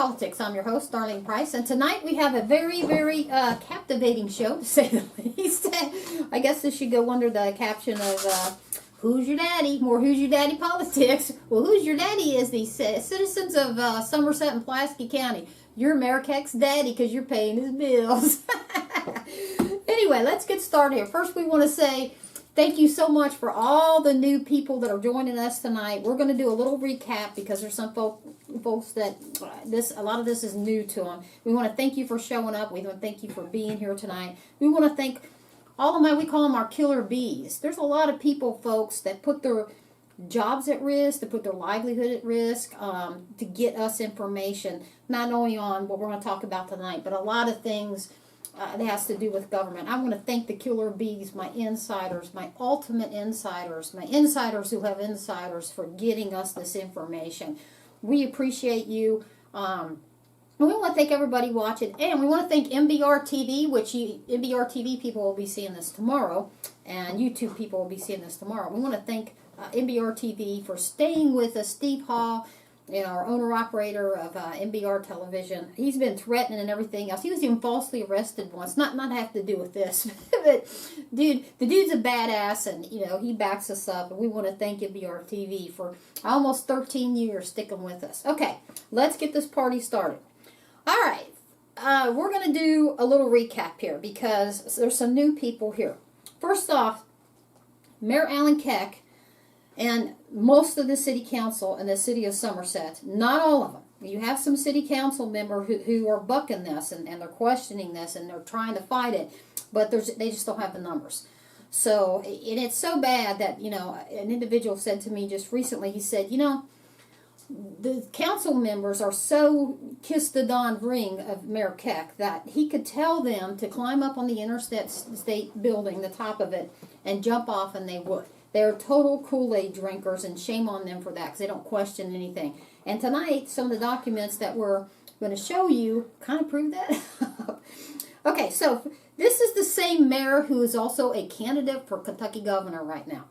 Politics. I'm your host, Darlene Price, and tonight we have a very, very captivating show, to say the least. I guess this should go under the caption of Who's Your Daddy? More Who's Your Daddy Politics. Well, Who's Your Daddy is the citizens of Somerset and Pulaski County. You're Mayor Keck's daddy because you're paying his bills. Anyway, let's get started here. First, we want to say thank you so much for all the new people that are joining us tonight. We're going to do a little recap because there's some folks that a lot of this is new to them. We want to thank you for showing up. We want to thank you for being here tonight. We want to thank all of we call them our killer bees. There's a lot of people, folks, that put their jobs at risk, to put their livelihood at risk, to get us information, not only on what we're going to talk about tonight, but a lot of things that has to do with government. I want to thank the killer bees, my insiders, my ultimate insiders, my insiders who have insiders for getting us this information. We appreciate you. And we want to thank everybody watching. And we want to thank MBR TV, which MBR TV people will be seeing this tomorrow. And YouTube people will be seeing this tomorrow. We want to thank MBR TV for staying with us. Steve Hall, our owner-operator of MBR Television. He's been threatening and everything else. He was even falsely arrested once. Not have to do with this. But, the dude's a badass, and, he backs us up. And we want to thank MBR TV for almost 13 years sticking with us. Okay, let's get this party started. All right, we're going to do a little recap here because there's some new people here. First off, Mayor Alan Keck and most of the city council in the city of Somerset, not all of them. You have some city council members who are bucking this and they're questioning this and they're trying to fight it, but they just don't have the numbers. So, and it's so bad that, an individual said to me just recently, he said, the council members are so kiss the dawn ring of Mayor Keck that he could tell them to climb up on the interstate building, the top of it, and jump off, and they would. They're total Kool-Aid drinkers, and shame on them for that because they don't question anything. And tonight, some of the documents that we're going to show you kind of prove that. Okay, so this is the same mayor who is also a candidate for Kentucky governor right now.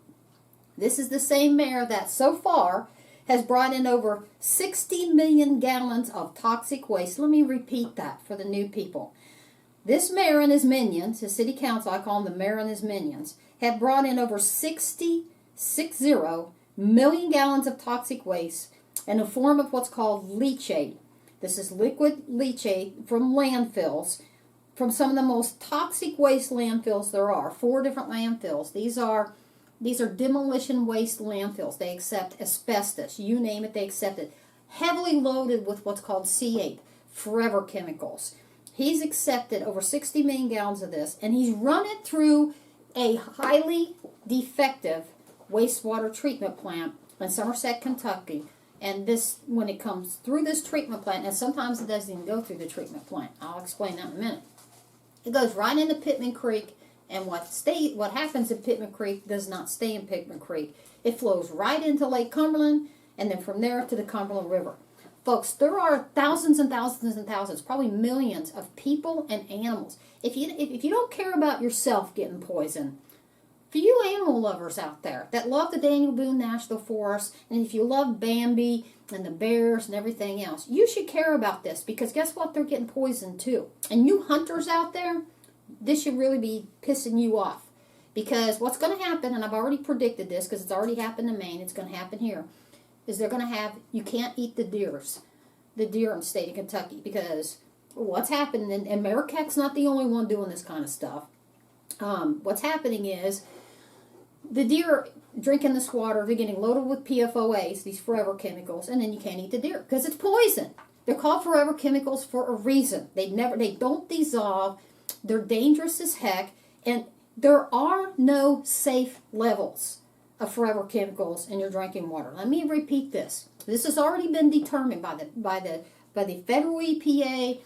This is the same mayor that so far has brought in over 60 million gallons of toxic waste. Let me repeat that for the new people. This mayor and his minions, his city council, I call them the mayor and his minions, have brought in over 60 million gallons of toxic waste in the form of what's called leachate. This is liquid leachate from landfills, from some of the most toxic waste landfills there are. 4 different landfills. These are demolition waste landfills. They accept asbestos. You name it, they accept it. Heavily loaded with what's called C8, forever chemicals. He's accepted over 60 million gallons of this, and he's run it through a highly defective wastewater treatment plant in Somerset, Kentucky. And this, when it comes through this treatment plant, and sometimes it doesn't even go through the treatment plant. I'll explain that in a minute. It goes right into Pittman Creek. And what happens in Pittman Creek does not stay in Pittman Creek. It flows right into Lake Cumberland, and then from there to the Cumberland River. Folks, there are thousands and thousands and thousands, probably millions of people and animals. If you don't care about yourself getting poisoned, for you animal lovers out there that love the Daniel Boone National Forest, and if you love Bambi and the bears and everything else, you should care about this because guess what? They're getting poisoned too. And you hunters out there, this should really be pissing you off because what's going to happen, and I've already predicted this because it's already happened in Maine, it's going to happen here, is they're going to have, you can't eat the deer in the state of Kentucky because what's happening, and Mayor Keck's not the only one doing this kind of stuff. What's happening is the deer drinking this water, they're getting loaded with PFOAs, these forever chemicals, and then you can't eat the deer because it's poison. They're called forever chemicals for a reason. They don't dissolve. They're dangerous as heck, and there are no safe levels of forever chemicals in your drinking water. Let me repeat this. This has already been determined by the federal EPA.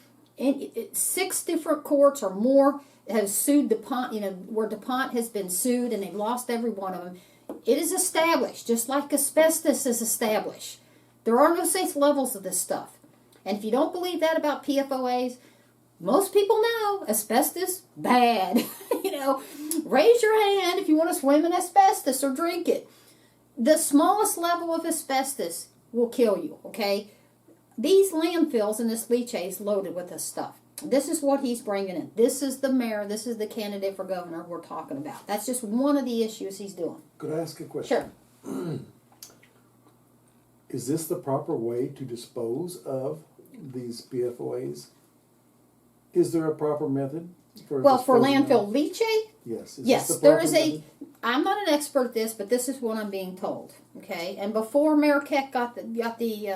6 different courts or more have sued DuPont. Where DuPont has been sued, and they've lost every one of them. It is established, just like asbestos is established. There are no safe levels of this stuff, and if you don't believe that about PFOAs. Most people know asbestos, bad. Raise your hand if you want to swim in asbestos or drink it. The smallest level of asbestos will kill you, okay? these landfills and this leachate is loaded with this stuff. This is what he's bringing in. This is the mayor. This is the candidate for governor we're talking about. That's just one of the issues he's doing. Could I ask a question? Sure. Is this the proper way to dispose of these PFOAs? Is there a proper method for landfill leachate? Yes. Yes, there is a. I'm not an expert at this, but this is what I'm being told. Okay, and before Mayor Keck got the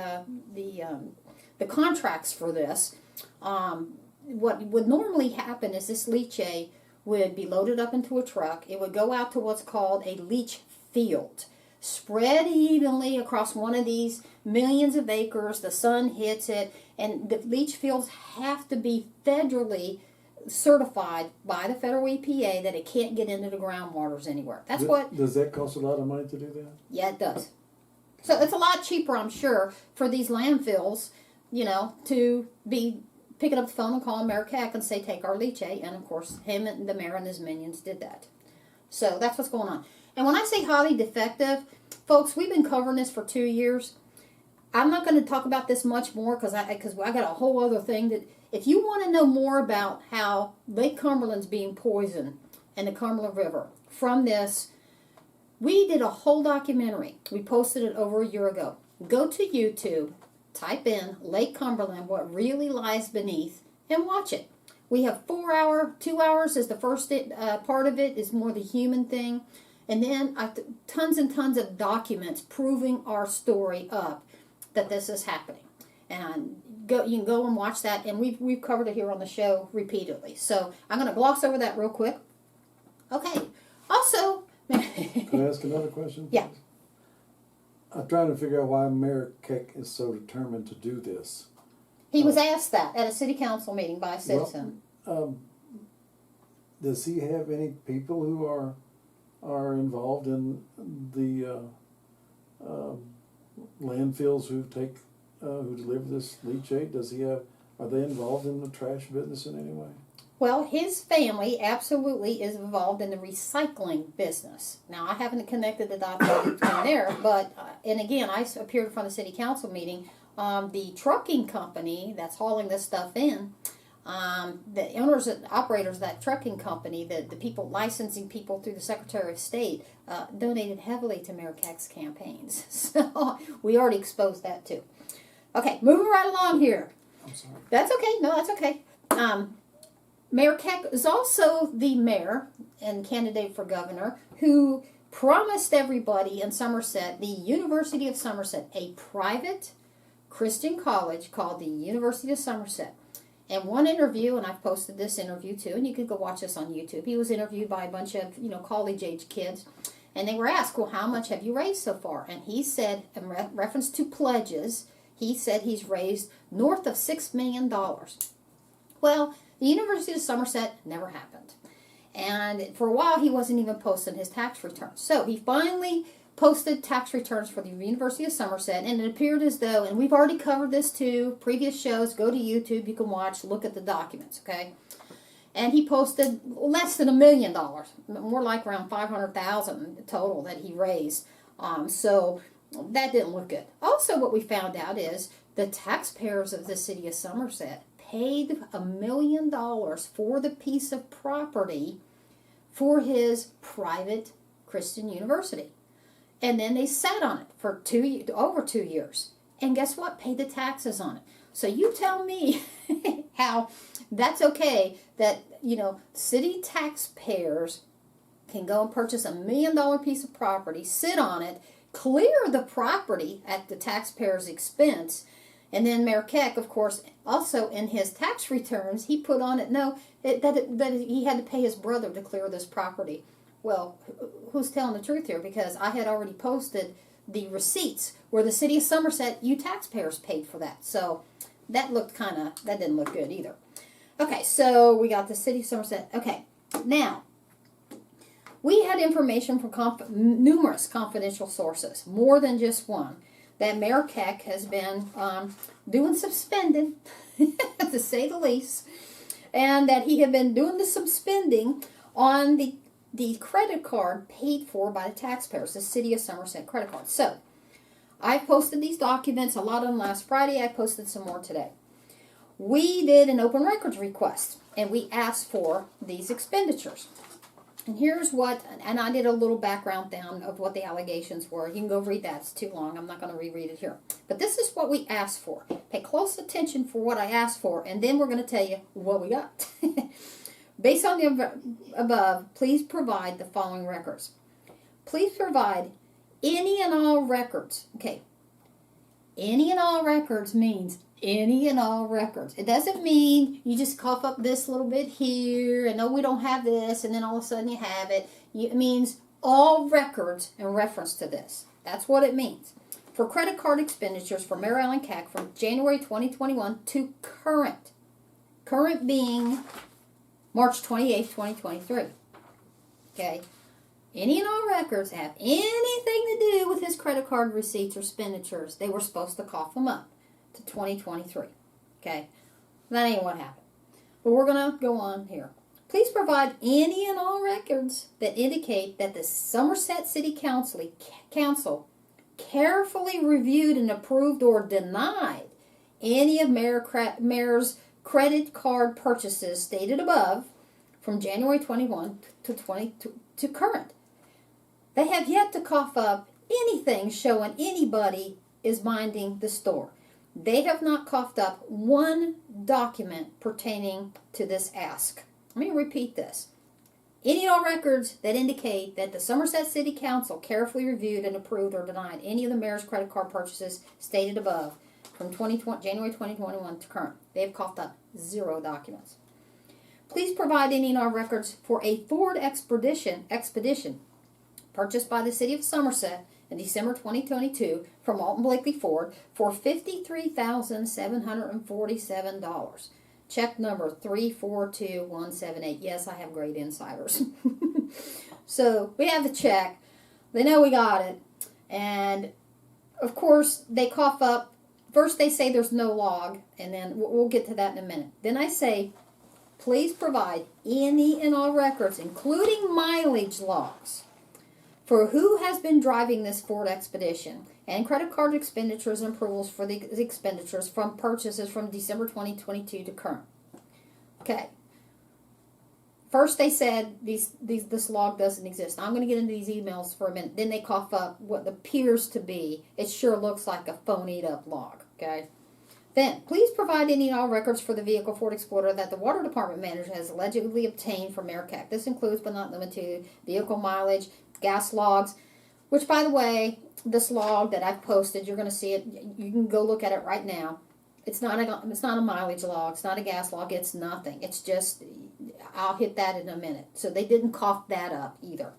contracts for this, what would normally happen is this leachate would be loaded up into a truck. It would go out to what's called a leach field, spread evenly across one of these millions of acres. The sun hits it, and the leach fields have to be federally certified by the federal EPA that it can't get into the groundwaters anywhere. Does that cost a lot of money to do that? Yeah, it does. So it's a lot cheaper, I'm sure, for these landfills, to be picking up the phone and calling Mayor Keck and say, take our leachate. And, of course, him and the mayor and his minions did that. So that's what's going on. And when I say highly defective, folks, we've been covering this for 2 years. I'm not going to talk about this much more because I got a whole other thing that if you want to know more about how Lake Cumberland's being poisoned and the Cumberland River from this, we did a whole documentary. We posted it over a year ago. Go to YouTube, type in Lake Cumberland, what really lies beneath, and watch it. We have 2 hours is the first part of it, is more the human thing. And then tons and tons of documents proving our story up that this is happening. And you can go and watch that, and we've covered it here on the show repeatedly. So I'm going to gloss over that real quick. Okay. Also, can I ask another question? Yeah. I'm trying to figure out why Mayor Keck is so determined to do this. He was asked that at a city council meeting by a citizen. Does he have any people who are involved in the landfills who deliver this leachate? Are they involved in the trash business in any way? Well, his family absolutely is involved in the recycling business. Now, I haven't connected the dots between there, but, and again, I appeared in front of the city council meeting. The trucking company that's hauling this stuff in, the owners and operators of that trucking company, the people licensing people through the Secretary of State, donated heavily to Mayor Keck's campaigns. So we already exposed that too. Okay, moving right along here. I'm sorry. That's okay. No, that's okay. Mayor Keck is also the mayor and candidate for governor who promised everybody in Somerset, the University of Somerset, a private Christian college called the University of Somerset. And one interview, and I've posted this interview too, and you can go watch this on YouTube. He was interviewed by a bunch of, college-age kids, and they were asked, well, how much have you raised so far? And he said, in reference to pledges, he said he's raised north of $6 million. Well, the University of Somerset never happened. And for a while, he wasn't even posting his tax returns. So he finally posted tax returns for the University of Somerset, and it appeared as though, and we've already covered this too, previous shows, go to YouTube, you can watch, look at the documents, okay? And he posted less than $1 million, more like around $500,000 total that he raised. So that didn't look good. Also, what we found out is the taxpayers of the city of Somerset paid $1 million for the piece of property for his private Christian university. And then they sat on it for over 2 years. And guess what? Paid the taxes on it. So you tell me how that's okay that, city taxpayers can go and purchase $1 million piece of property, sit on it, clear the property at the taxpayer's expense, and then Mayor Keck, of course, also in his tax returns, he put on it, that he had to pay his brother to clear this property. Well, who's telling the truth here? Because I had already posted the receipts where the city of Somerset, you taxpayers paid for that. So that didn't look good either. Okay, so we got the city of Somerset. Okay, now, we had information from numerous confidential sources, more than just one, that Mayor Keck has been doing some spending, to say the least, and that he had been doing some spending on the credit card paid for by the taxpayers, the city of Somerset credit card. So, I posted these documents, a lot of them last Friday. I posted some more today. We did an open records request, and we asked for these expenditures. And here's what, and I did a little background down of what the allegations were. You can go read that. It's too long. I'm not going to reread it here. But this is what we asked for. Pay close attention for what I asked for, and then we're going to tell you what we got. Based on the above, please provide the following records. Please provide any and all records. Okay. Any and all records means any and all records. It doesn't mean you just cough up this little bit here and, oh, we don't have this, and then all of a sudden you have it. It means all records in reference to this. That's what it means. For credit card expenditures for Mayor Alan Keck from January 2021 to current. Current being March 28th, 2023. Okay. Any and all records have anything to do with his credit card receipts or expenditures, they were supposed to cough them up to 2023. Okay. That ain't what happened. But we're going to go on here. Please provide any and all records that indicate that the Somerset City Council carefully reviewed and approved or denied any of Mayor's credit card purchases stated above from January 21 to current. They have yet to cough up anything showing anybody is minding the store. They have not coughed up one document pertaining to this ask. Let me repeat this. Any and all records that indicate that the Somerset City Council carefully reviewed and approved or denied any of the mayor's credit card purchases stated above from January 2021 to current. They have coughed up 0 documents. Please provide any and all records for a Ford Expedition purchased by the City of Somerset in December 2022 from Alton Blakely Ford for $53,747. Check number 342178. Yes, I have great insiders. So we have the check. They know we got it. And, of course, they cough up. First they say there's no log, and then we'll get to that in a minute. Then I say, please provide any and all records, including mileage logs, for who has been driving this Ford Expedition, and credit card expenditures and approvals for the expenditures from purchases from December 2022 to current. Okay. First they said this log doesn't exist. I'm going to get into these emails for a minute. Then they cough up what appears to be, it sure looks like a phonied up log. Okay. Then, please provide any and all records for the vehicle Ford Explorer that the water department manager has allegedly obtained from Mayor Keck. This includes, but not limited to, vehicle mileage, gas logs, which, by the way, this log that I've posted, you're going to see it. You can go look at it right now. It's not a mileage log. It's not a gas log. It's nothing. It's just, I'll hit that in a minute. So they didn't cough that up either.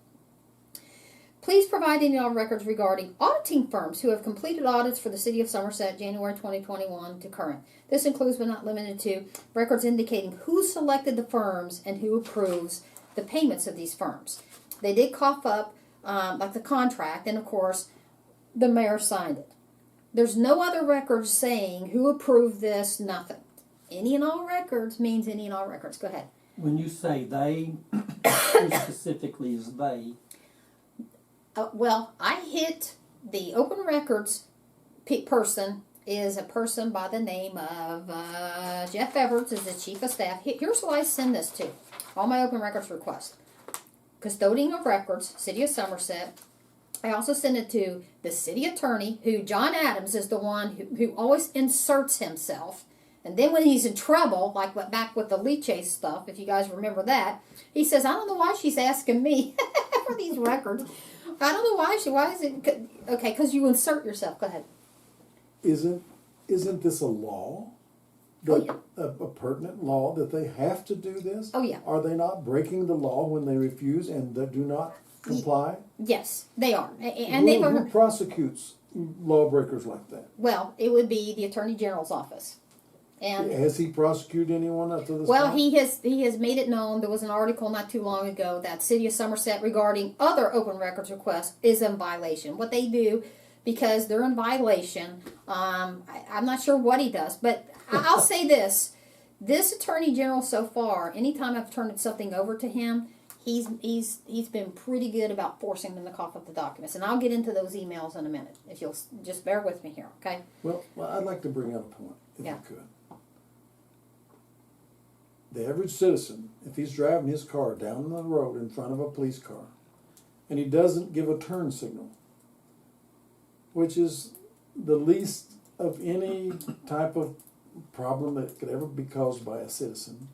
Please provide any and all records regarding auditing firms who have completed audits for the City of Somerset January 2021 to current. This includes, but not limited to, records indicating who selected the firms and who approves the payments of these firms. They did cough up, like the contract, and of course, the mayor signed it. There's no other records saying who approved this, nothing. Any and all records means any and all records. Go ahead. When you say they, who specifically is they? Well, I hit the open records person is a person by the name of Jeff Edwards, is the chief of staff. Here's who I send this to. All my open records requests. Custodian of records, City of Somerset. I also send it to the city attorney, who John Adams is the one who always inserts himself. And then when he's in trouble, like back with the Leche stuff, if you guys remember that, he says, I don't know why she's asking me for these records. I don't know why is it, okay, because you insert yourself. Go ahead. Isn't this a law? A pertinent law that they have to do this? Oh, yeah. Are they not breaking the law when they refuse and do not comply? Yes, they are. And who prosecutes lawbreakers like that? Well, it would be the Attorney General's office. And has he prosecuted anyone up to this well, time? he has made it known. There was an article not too long ago that City of Somerset regarding other open records requests is in violation. What they do, because they're in violation, I'm not sure what he does, but I'll say this. This Attorney General so far, anytime I've turned something over to him, he's been pretty good about forcing them to cough up the documents, and I'll get into those emails in a minute if you'll just bear with me here, okay? Well, I'd like to bring out a point, if Yeah. I could. The average citizen, if he's driving his car down the road in front of a police car, and he doesn't give a turn signal, which is the least of any type of problem that could ever be caused by a citizen,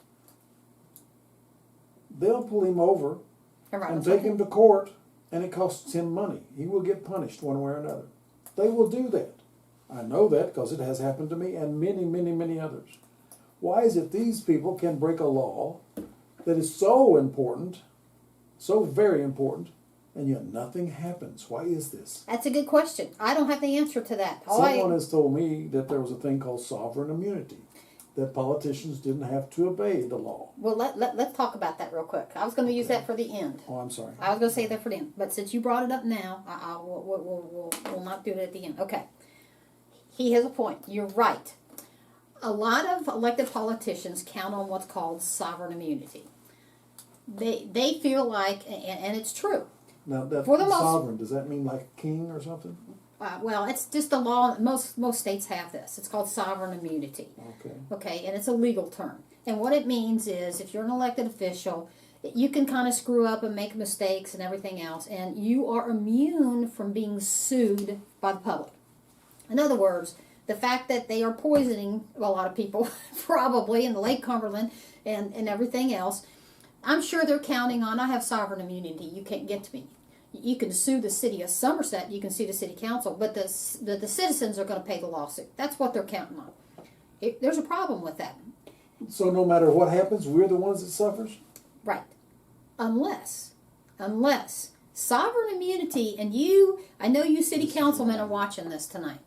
they'll pull him over and take him to court, and it costs him money. He will get punished one way or another. They will do that. I know that because it has happened to me and many, many, many others. Why is it these people can break a law that is so important, so very important, and yet nothing happens? Why is this? That's a good question. I don't have the answer to that. Someone has told me that there was a thing called sovereign immunity, that politicians didn't have to obey the law. Well, let's talk about that real quick. I was going to use that for the end. Oh, I'm sorry. I was going to say that for the end, but since you brought it up now, we'll not do it at the end. Okay. He has a point. You're right. A lot of elected politicians count on what's called sovereign immunity. They feel like, and it's true. Now, that For the most- sovereign, does that mean like a king or something? Well, it's just a law. Most states have this. It's called sovereign immunity. Okay. Okay, and it's a legal term. And what it means is, if you're an elected official, you can kind of screw up and make mistakes and everything else, and you are immune from being sued by the public. In other words, the fact that they are poisoning a lot of people, probably in the Lake Cumberland and everything else, I'm sure they're counting on, I have sovereign immunity, you can't get to me. You can sue the city of Somerset, you can sue the city council, but the citizens are going to pay the lawsuit. That's what they're counting on. There's a problem with that. So no matter what happens, we're the ones that suffers? Right. Unless sovereign immunity, and I know you city councilmen are watching this tonight.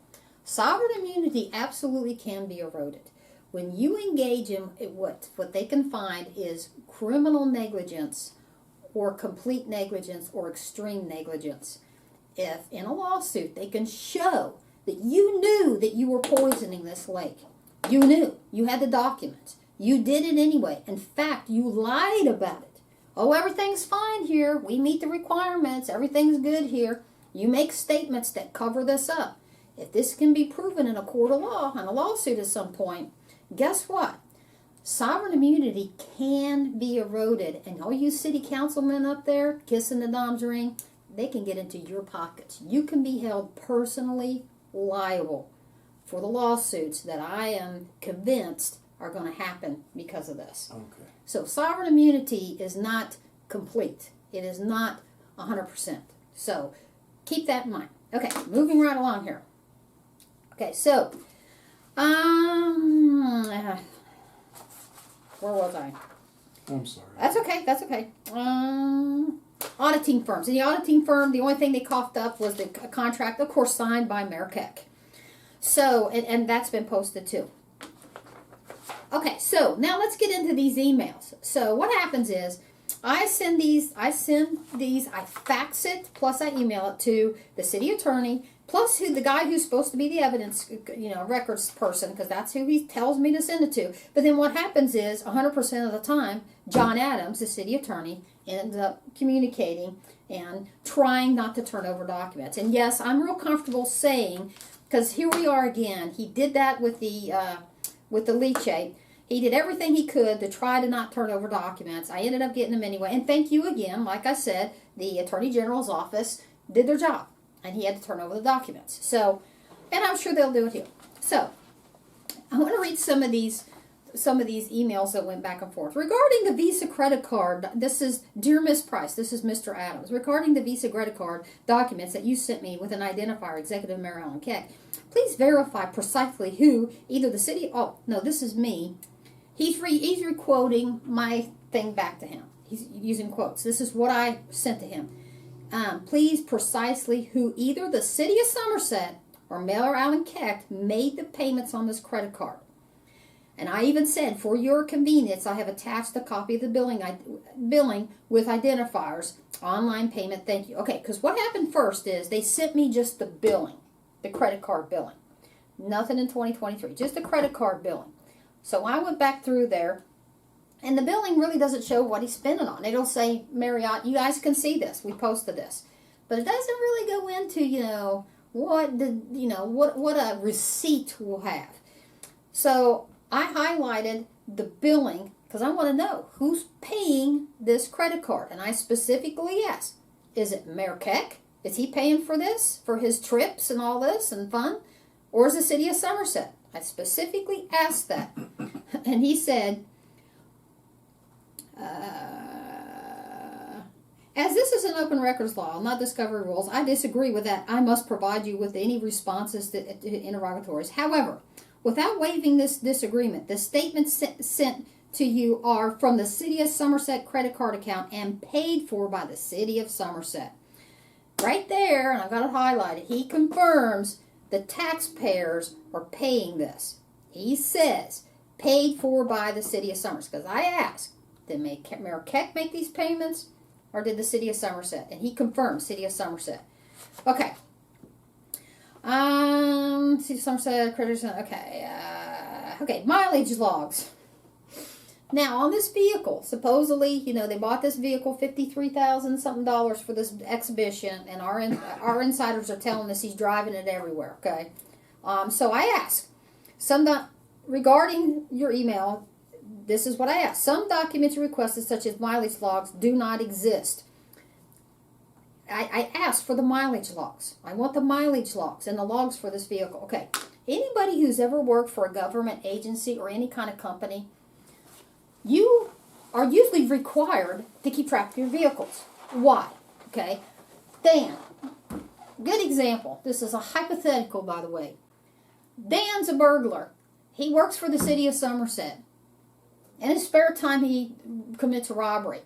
Sovereign immunity absolutely can be eroded. When you engage in what they can find is criminal negligence or complete negligence or extreme negligence. If in a lawsuit they can show that you knew that you were poisoning this lake, you knew, you had the documents, you did it anyway. In fact, you lied about it. Oh, everything's fine here. We meet the requirements. Everything's good here. You make statements that cover this up. If this can be proven in a court of law, in a lawsuit at some point, guess what? Sovereign immunity can be eroded. And all you city councilmen up there kissing the dom's ring, they can get into your pockets. You can be held personally liable for the lawsuits that I am convinced are going to happen because of this. Okay. So sovereign immunity is not complete. It is not 100%. So keep that in mind. Okay, moving right along here. Okay, so, where was I? I'm sorry. That's okay. Auditing firms. In the auditing firm, the only thing they coughed up was the contract, of course, signed by Mayor Keck. So, and that's been posted too. Okay, so now let's get into these emails. So what happens is, I fax it, plus I email it to the city attorney, plus the guy who's supposed to be the evidence, records person, because that's who he tells me to send it to. But then what happens is, 100% of the time, John Adams, the city attorney, ends up communicating and trying not to turn over documents. And yes, I'm real comfortable saying, because here we are again, he did that with the leachate. He did everything he could to try to not turn over documents. I ended up getting them anyway. And thank you again. Like I said, the Attorney General's office did their job. And he had to turn over the documents. So, and I'm sure they'll do it here. So, I want to read some of these emails that went back and forth. Regarding the Visa credit card, this is, Dear Miss Price, this is Mr. Adams. Regarding the Visa credit card documents that you sent me with an identifier, Executive Mayor Alan Keck, please verify precisely who, either the city, oh, no, this is me. He's re-quoting my thing back to him. He's using quotes. This is what I sent to him. Please precisely who, either the city of Somerset or Mayor Alan Keck, made the payments on this credit card. And I even said, for your convenience, I have attached a copy of the billing with identifiers, online payment, thank you. Okay, because what happened first is they sent me just the billing, the credit card billing. Nothing in 2023, just the credit card billing. So I went back through there And the billing really doesn't show what he's spending on. It'll say Marriott. You guys can see this. We posted this. But it doesn't really go into, what a receipt will have. So I highlighted the billing because I want to know who's paying this credit card. And I specifically asked, is it Mayor Keck? Is he paying for this, for his trips and all this and fun? Or is the city of Somerset? I specifically asked that. And he said, as this is an open records law, not discovery rules, I disagree with that. I must provide you with any responses to interrogatories. However, without waiving this disagreement, the statements sent to you are from the City of Somerset credit card account and paid for by the City of Somerset. Right there, and I've got it highlighted, he confirms the taxpayers are paying this. He says, paid for by the City of Somerset. Because I asked, did Mayor Keck make these payments? Or did the City of Somerset? And he confirmed City of Somerset. Okay. City of Somerset, creditors, okay. Okay, mileage logs. Now, on this vehicle, supposedly, they bought this vehicle, $53,000 something for this exhibition, and our insiders are telling us he's driving it everywhere, okay? So I asked, regarding your email, this is what I asked. Some documents you requested, such as mileage logs, do not exist. I asked for the mileage logs. I want the mileage logs and the logs for this vehicle. Okay, anybody who's ever worked for a government agency or any kind of company, you are usually required to keep track of your vehicles. Why? Okay, Dan, good example. This is a hypothetical, by the way. Dan's a burglar. He works for the City of Somerset. In his spare time, he commits a robbery.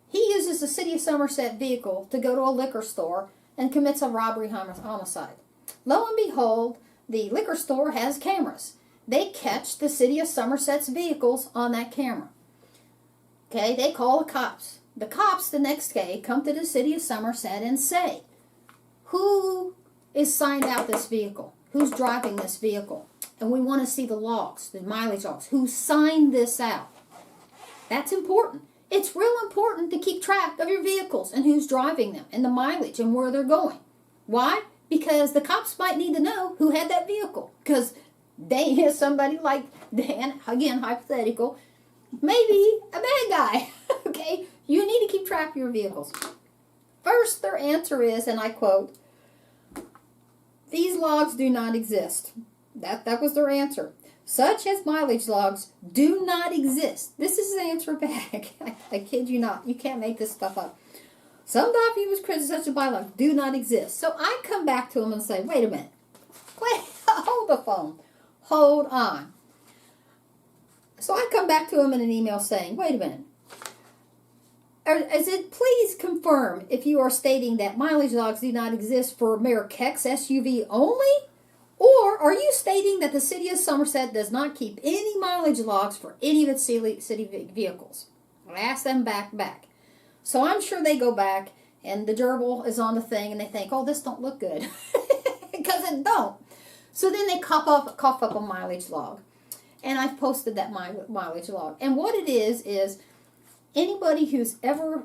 He uses the City of Somerset vehicle to go to a liquor store and commits a robbery homicide. Lo and behold, the liquor store has cameras. They catch the City of Somerset's vehicles on that camera. Okay, they call the cops. The cops the next day come to the City of Somerset and say, who is signed out this vehicle? Who's driving this vehicle? And we want to see the logs, the mileage logs. Who signed this out? That's important. It's real important to keep track of your vehicles and who's driving them and the mileage and where they're going. Why? Because the cops might need to know who had that vehicle. Because they have somebody like Dan, again, hypothetical, maybe a bad guy. Okay? You need to keep track of your vehicles. First, their answer is, and I quote, these logs do not exist. That was their answer. Such as mileage logs do not exist. This is the answer back. I kid you not. You can't make this stuff up. Some documents created such as mileage logs do not exist. So I come back to them and say, wait a minute. Wait, hold the phone. Hold on. So I come back to them in an email saying, wait a minute. Please confirm if you are stating that mileage logs do not exist for Mayor Keck's SUV only? Or are you stating that the City of Somerset does not keep any mileage logs for any of its city vehicles? I asked them back. So I'm sure they go back and the gerbil is on the thing and they think, oh, this don't look good. Because it don't. So then they cough up a mileage log. And I've posted that mileage log. And what it is anybody who's ever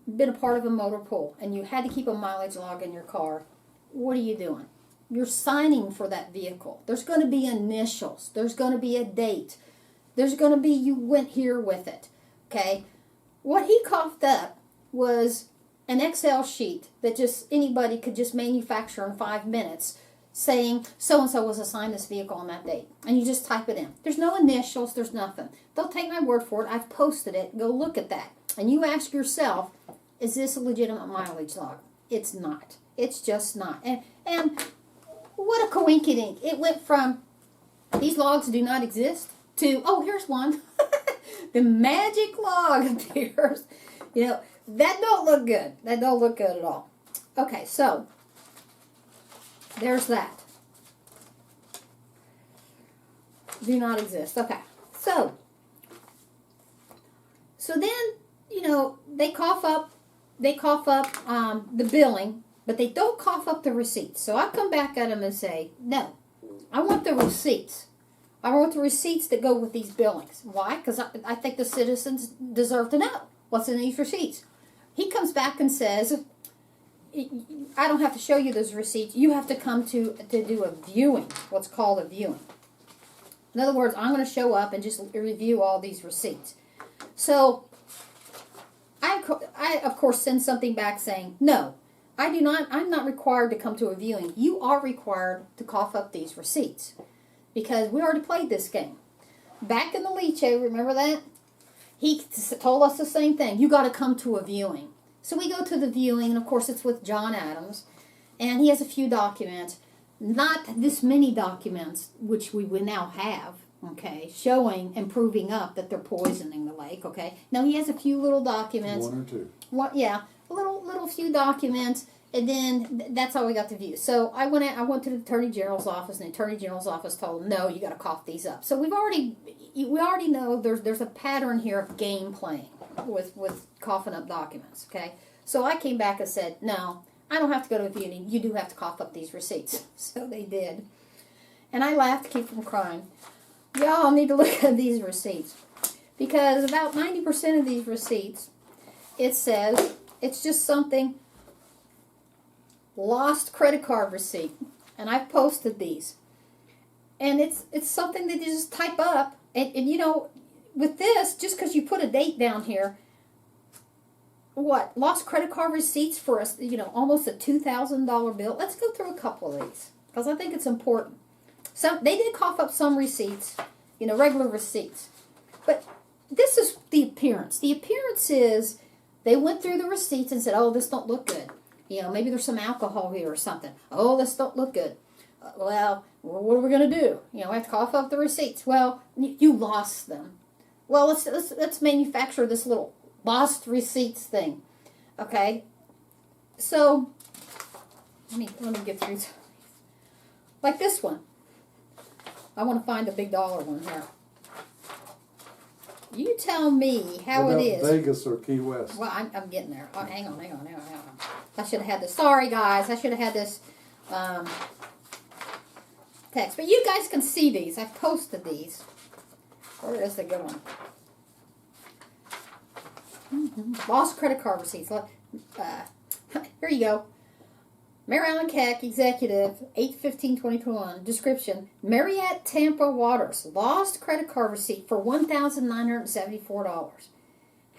been a part of a motor pool and you had to keep a mileage log in your car, what are you doing? You're signing for that vehicle. There's going to be initials. There's going to be a date. There's going to be you went here with it. Okay? What he coughed up was an Excel sheet that just anybody could just manufacture in 5 minutes saying so-and-so was assigned this vehicle on that date. And you just type it in. There's no initials. There's nothing. Don't take my word for it. I've posted it. Go look at that. And you ask yourself, is this a legitimate mileage log? It's not. It's just not. And what a coincidence. It went from these logs do not exist to, oh, here's one. The magic log appears. That don't look good. That don't look good at all. Okay, so there's that. Do not exist. Okay, so then, they cough up the billing, but they don't cough up the receipts. So I come back at them and say, no, I want the receipts. I want the receipts that go with these billings. Why? Because I think the citizens deserve to know what's in these receipts. He comes back and says, I don't have to show you those receipts. You have to come to do a viewing, what's called a viewing. In other words, I'm going to show up and just review all these receipts. So I of course, send something back saying, no, I'm not required to come to a viewing. You are required to cough up these receipts because we already played this game. Back in the Liche, remember that? He told us the same thing. You got to come to a viewing. So we go to the viewing, and of course it's with John Adams, and he has a few documents, not this many documents, which we will now have, okay, showing and proving up that they're poisoning the lake, okay. Now he has a few little documents. One or two. Yeah, a little few documents, and then that's how we got the view. So I went to the Attorney General's office, and the Attorney General's office told him, no, you got to cough these up. So we already know there's a pattern here of game playing with coughing up documents, okay? So I came back and said, no, I don't have to go to a viewing. You do have to cough up these receipts. So they did. And I laughed to keep from crying. Y'all need to look at these receipts. Because about 90% of these receipts, it says, it's just something, lost credit card receipt. And I've posted these. And it's something that you just type up. And you know, with this, just because you put a date down here, what, lost credit card receipts for us, you know, almost a $2,000 bill. Let's go through a couple of these because I think it's important. So they did cough up some receipts, you know, regular receipts. But this is the appearance. The appearance is they went through the receipts and said, oh, this don't look good. You know, maybe there's some alcohol here or something. Oh, this don't look good. Well, what are we going to do? You know, we have to cough up the receipts. Well, you lost them. Well, let's manufacture this little lost receipts thing. Okay? So, let me get through. Like this one. I want to find a big dollar one here. You tell me how it is. Vegas or Key West? Well, I'm getting there. Oh, hang on. I should have had this. Sorry, guys. I should have had this text. But you guys can see these. I posted these. Where is the good one? Lost credit card receipts. Here you go. Mayor Alan Keck, executive, 8/15/2021. Description: Marriott Tampa Waters lost credit card receipt for $1,974.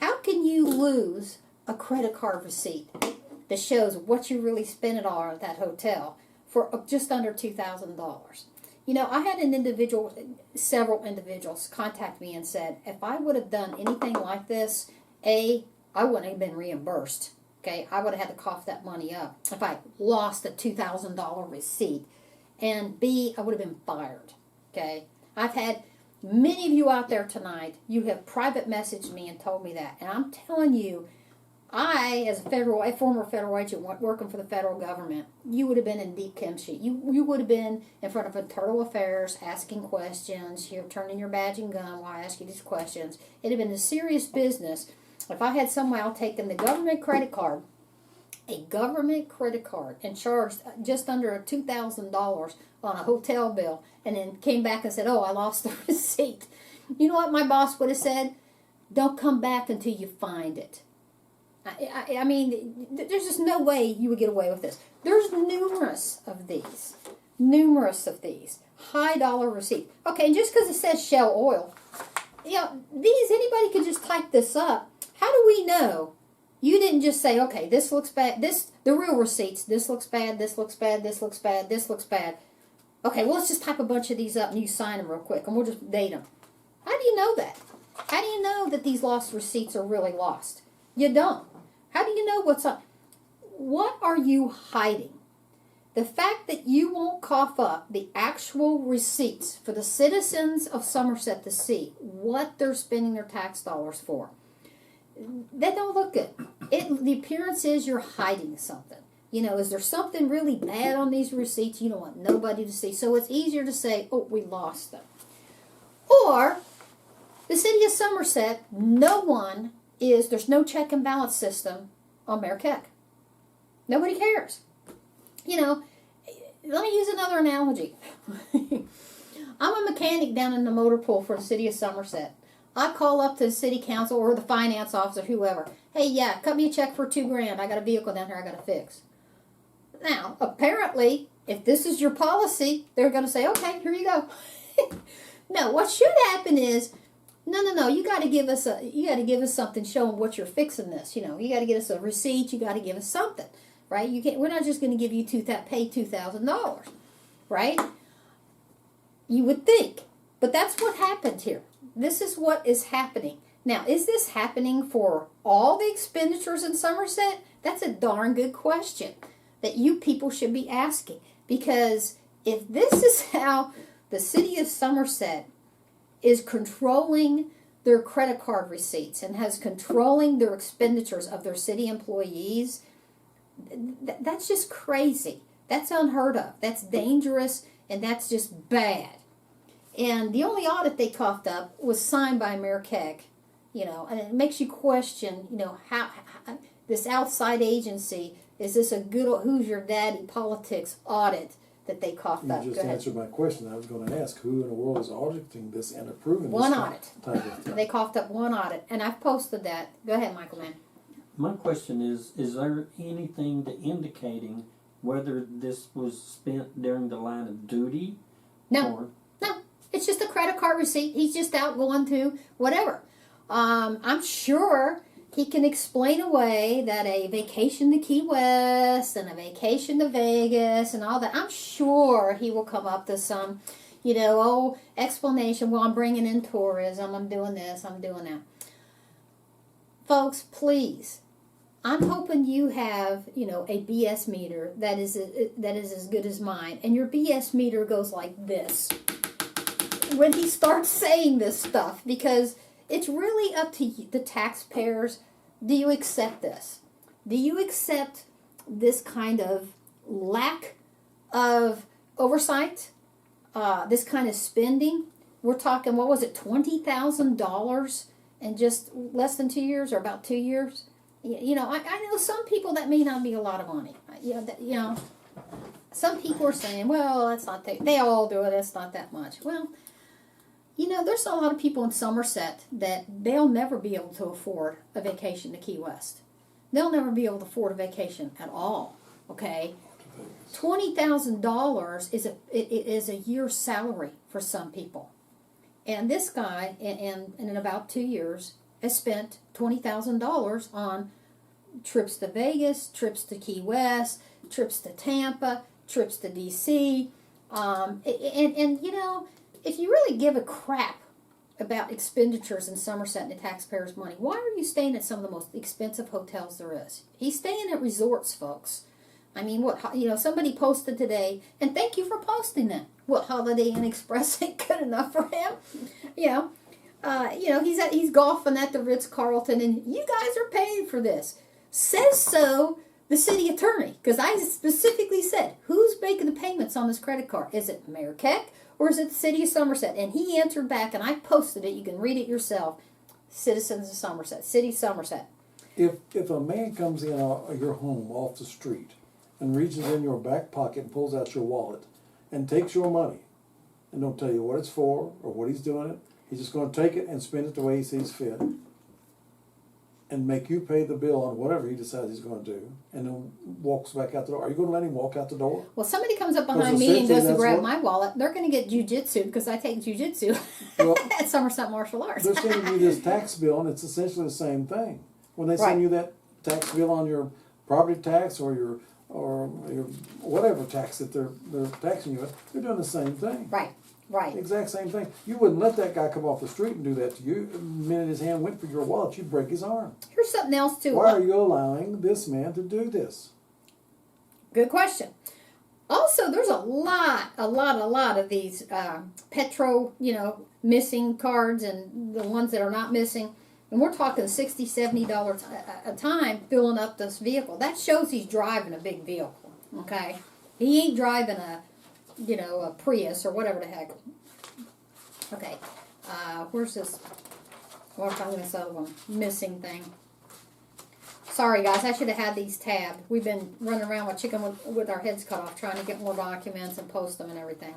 How can you lose a credit card receipt that shows what you really spent it on at that hotel for just under $2,000? You know, I had several individuals contact me and said, if I would have done anything like this, A, I wouldn't have been reimbursed. Okay, I would have had to cough that money up if I lost a $2,000 receipt. And B, I would have been fired. Okay, I've had many of you out there tonight, you have private messaged me and told me that. And I'm telling you, I, as a former federal agent working for the federal government, you would have been in deep kimchi. You would have been in front of Internal Affairs asking questions. You're turning your badge and gun while I ask you these questions. It'd have been a serious business if I had somehow taken the government credit card, and charged just under $2,000 on a hotel bill, and then came back and said, oh, I lost the receipt. You know what my boss would have said? Don't come back until you find it. I mean, there's just no way you would get away with this. There's numerous of these. High dollar receipts. Okay, and just because it says Shell Oil, you know, anybody could just type this up. How do we know you didn't just say, okay, this looks bad, the real receipts, this looks bad, this looks bad, this looks bad, this looks bad. Okay, well, let's just type a bunch of these up and you sign them real quick and we'll just date them. How do you know that? How do you know that these lost receipts are really lost? You don't. How do you know what's up? What are you hiding? The fact that you won't cough up the actual receipts for the citizens of Somerset to see what they're spending their tax dollars for, that don't look good. The appearance is you're hiding something. You know, is there something really bad on these receipts you don't want nobody to see? So it's easier to say, oh, we lost them. Or, the city of Somerset, there's no check and balance system on Mayor Keck. Nobody cares. You know, let me use another analogy. I'm a mechanic down in the motor pool for the city of Somerset. I call up to the city council or the finance officer, whoever. Hey, yeah, cut me a check for $2,000. I got a vehicle down here I got to fix. Now, apparently, if this is your policy, they're going to say, okay, here you go. No, what should happen is, no, you got to give us something showing what you're fixing this. You know, you got to get us a receipt. You got to give us something, right? You can't. We're not just going to give you pay $2,000, right? You would think, but that's what happened here. This is what is happening. Now, is this happening for all the expenditures in Somerset? That's a darn good question that you people should be asking. Because if this is how the city of Somerset is controlling their credit card receipts and has controlling their expenditures of their city employees, that's just crazy. That's unheard of. That's dangerous, and that's just bad. And the only audit they coughed up was signed by Mayor Keck, you know, and it makes you question, you know, how this outside agency, is this a good old who's your daddy politics audit that they coughed up? You just answered my question. I was going to ask, who in the world is auditing this and approving this one audit. type of thing? They coughed up one audit, and I've posted that. Go ahead, Michael Mann. My question is there anything indicating whether this was spent during the line of duty? No. No. It's just a credit card receipt. He's just out going to whatever. I'm sure he can explain away that a vacation to Key West and a vacation to Vegas and all that. I'm sure he will come up to some, you know, explanation. Well, I'm bringing in tourism. I'm doing this. I'm doing that. Folks, please. I'm hoping you have, you know, a BS meter that is as good as mine. And your BS meter goes like this when he starts saying this stuff, because it's really up to you, the taxpayers. Do you accept this? Do you accept this kind of lack of oversight? This kind of spending? We're talking, what was it, $20,000 in just less than 2 years, or about 2 years? You know, I know some people that may not be a lot of money. You know, some people are saying, well, that's not they all do it. It's not that much. Well, you know, there's a lot of people in Somerset that they'll never be able to afford a vacation to Key West. They'll never be able to afford a vacation at all. Okay, $20,000 is a year's salary for some people, and this guy, in about 2 years, has spent $20,000 on trips to Vegas, trips to Key West, trips to Tampa, trips to D.C. And you know, if you really give a crap about expenditures in Somerset and the taxpayers' money, why are you staying at some of the most expensive hotels there is? He's staying at resorts, folks. I mean, somebody posted today, and thank you for posting that. What, Holiday Inn Express ain't good enough for him? You know, he's golfing at the Ritz-Carlton, and you guys are paying for this. Says so the city attorney, because I specifically said, who's making the payments on this credit card? Is it Mayor Keck, or is it the city of Somerset? And he answered back, and I posted it. You can read it yourself. Citizens of Somerset, City of Somerset. If a man comes in your home off the street and reaches in your back pocket and pulls out your wallet and takes your money and don't tell you what it's for or what he's doing it, he's just going to take it and spend it the way he sees fit and make you pay the bill on whatever he decides he's going to do, and then walks back out the door. Are you going to let him walk out the door? Well, somebody comes up behind me and goes to grab my wallet. They're going to get jujitsu, because I take jujitsu at Somerset Martial Arts. They're sending you this tax bill, and it's essentially the same thing. When they send you that tax bill on your property tax or your whatever tax that they're taxing you with, they're doing the same thing. Right. The exact same thing. You wouldn't let that guy come off the street and do that to you. The minute his hand went for your wallet, you'd break his arm. Here's something else, too. Why are you allowing this man to do this? Good question. Also, there's a lot of these Petro, missing cards, and the ones that are not missing. And we're talking $60, $70 a time filling up this vehicle. That shows he's driving a big vehicle, okay? He ain't driving a Prius or whatever the heck. Okay, where's this? We're talking this other one, missing thing. Sorry, guys, I should have had these tabbed. We've been running around with chicken with our heads cut off, trying to get more documents and post them and everything.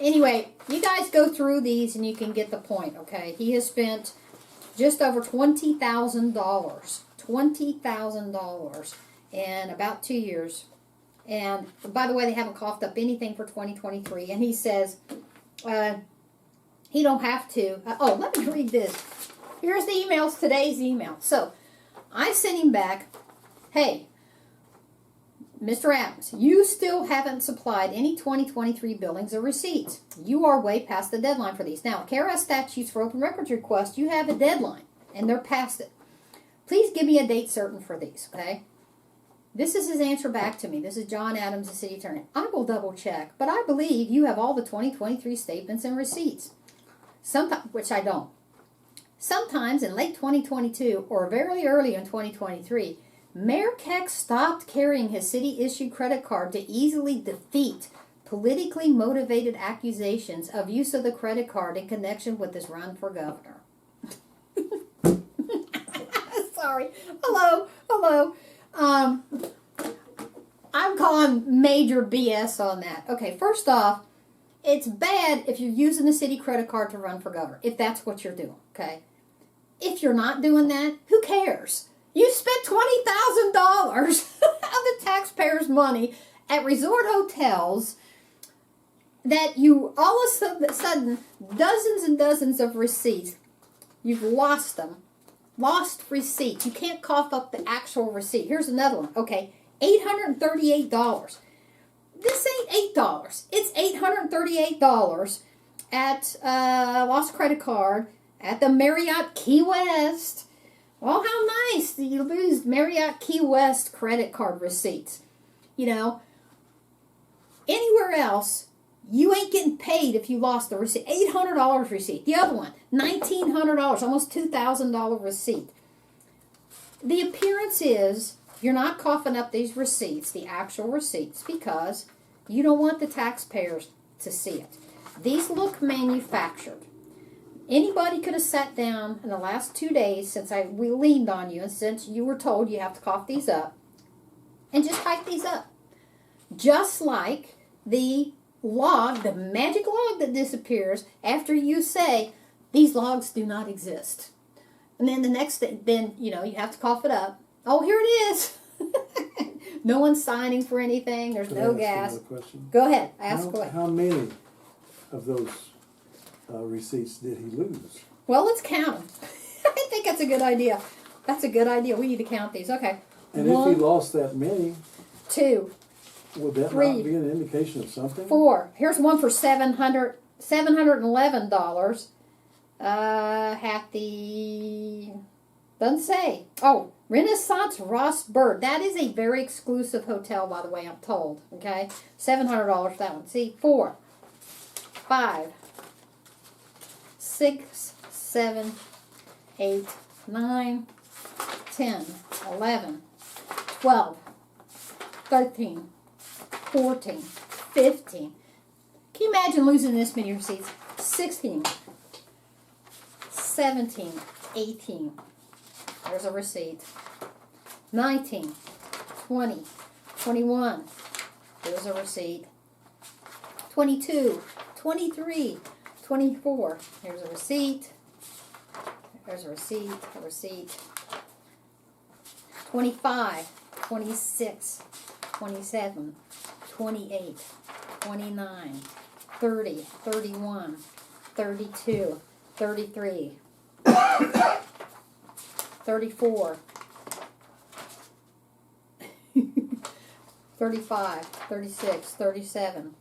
Anyway, you guys go through these and you can get the point, okay? He has spent just over $20,000. $20,000 in about 2 years. And by the way, they haven't coughed up anything for 2023. And he says he don't have to. Oh, let me read this. Here's the emails, today's email. So I sent him back, hey, Mr. Adams, you still haven't supplied any 2023 billings or receipts. You are way past the deadline for these. Now, KRS statutes for open records requests, you have a deadline, and they're past it. Please give me a date certain for these, okay? This is his answer back to me. This is John Adams, the city attorney. I will double check, but I believe you have all the 2023 statements and receipts. Sometimes, which I don't. Sometimes in late 2022 or very early in 2023, Mayor Keck stopped carrying his city-issued credit card to easily defeat politically motivated accusations of use of the credit card in connection with his run for governor. Sorry. Hello. I'm calling major BS on that. Okay, first off, it's bad if you're using a city credit card to run for governor, if that's what you're doing, okay? If you're not doing that, who cares? You spent $20,000 of the taxpayers' money at resort hotels that you all of a sudden, dozens and dozens of receipts, you've lost them. Lost receipts. You can't cough up the actual receipt. Here's another one. Okay, $838. This ain't $8. It's $838 at lost credit card at the Marriott Key West. Well, how nice that you lose Marriott Key West credit card receipts. You know, anywhere else, you ain't getting paid if you lost the receipt. $800 receipt. The other one, $1,900, almost $2,000 receipt. The appearance is you're not coughing up these receipts, the actual receipts, because you don't want the taxpayers to see it. These look manufactured. Anybody could have sat down in the last 2 days since we leaned on you and since you were told you have to cough these up and just type these up. Just like the log, the magic log that disappears after you say, these logs do not exist. And then the next thing, you have to cough it up. Oh, here it is. No one's signing for anything. There's no gas. Go ahead. Ask away. How many of those receipts did he lose? Well, let's count them. I think that's a good idea. That's a good idea. We need to count these. Okay. And 1, if he lost that many, 2, would that 3, not be an indication of something? 4. Here's one for $711. Doesn't say. Oh, Renaissance Ross Bird. That is a very exclusive hotel, by the way, I'm told. Okay? $700 for that one. See? 4, 5, 6, 7, 8, 9, 10, 11, 12, 13, 14, 15. Can you imagine losing this many receipts? 16, 17, 18. There's a receipt. 19, 20, 21. There's a receipt. 22, 23, 24. Here's a receipt. There's a receipt. A receipt. 25, 26, 27, 28, 29, 30, 31, 32, 33, 34, 35, 36, 37.